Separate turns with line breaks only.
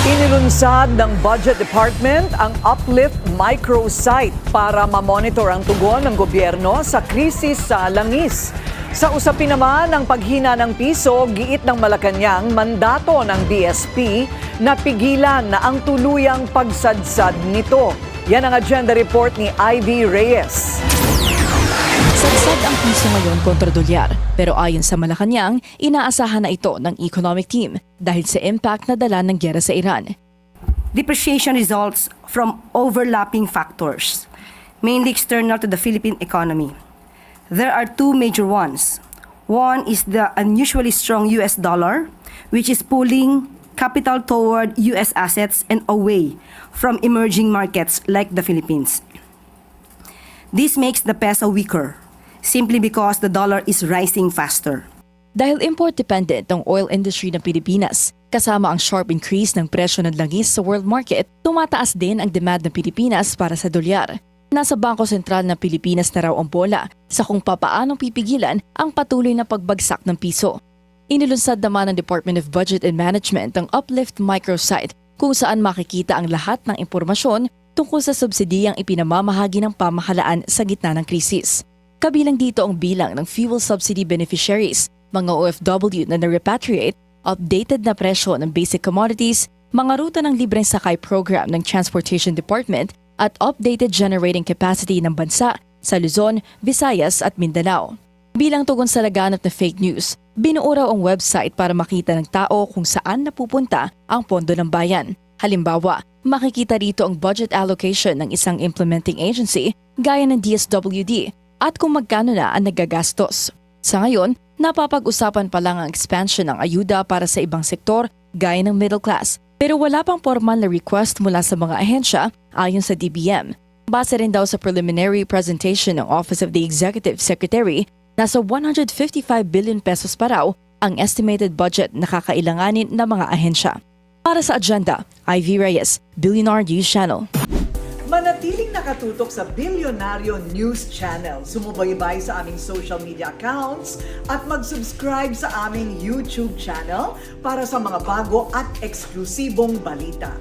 Inilunsad ng Budget Department ang Uplift Microsite para mamonitor ang tugon ng gobyerno sa krisis sa langis. Sa usapin naman ng paghina ng piso, giit ng Malacanang mandato ng BSP na pigilan na ang tuluyang pagsadsad nito. Yan ang agenda report ni Ivy Reyes.
Sadsad ang piso ngayon kontra dolyar, pero ayon sa Malacanang, inaasahan na ito ng economic team dahil sa impact na dala ng gyera sa Iran.
Depreciation results from overlapping factors, mainly external to the Philippine economy. There are two major ones. One is the unusually strong US dollar, which is pulling capital toward US assets and away from emerging markets like the Philippines. This makes the peso weaker, simply because the dollar is rising faster.
Dahil import-dependent ang oil industry ng Pilipinas, kasama ang sharp increase ng presyo ng langis sa world market, tumataas din ang demand ng Pilipinas para sa dolyar. Nasa Bangko Sentral ng Pilipinas na raw ang bola sa kung papaanong pipigilan ang patuloy na pagbagsak ng piso. Inilunsad naman ng Department of Budget and Management ang Uplift Microsite kung saan makikita ang lahat ng impormasyon tungkol sa subsidiyang ipinamamahagi ng pamahalaan sa gitna ng krisis. Kabilang dito ang bilang ng fuel subsidy beneficiaries, mga OFW na na-repatriate, updated na presyo ng basic commodities, mga ruta ng libreng sakay program ng Transportation Department at updated generating capacity ng bansa sa Luzon, Visayas at Mindanao. Bilang tugon sa laganap na fake news, binuo raw ang website para makita ng tao kung saan napupunta ang pondo ng bayan. Halimbawa, makikita rito ang budget allocation ng isang implementing agency gaya ng DSWD at kung magkano na ang nagagastos. Sa ngayon, napapag-usapan pa lang ang expansion ng ayuda para sa ibang sektor gaya ng middle class, pero wala pang formal na request mula sa mga ahensya ayon sa DBM. Base rin daw sa preliminary presentation ng Office of the Executive Secretary, nasa 155 billion pesos pa raw ang estimated budget na kakailanganin ng mga ahensya. Para sa agenda, Ivy Reyes, Billionaire News Channel.
Manatiling nakatutok sa Bilyonaryo News Channel. Sumubaybay sa aming social media accounts at mag-subscribe sa aming YouTube channel para sa mga bago at eksklusibong balita.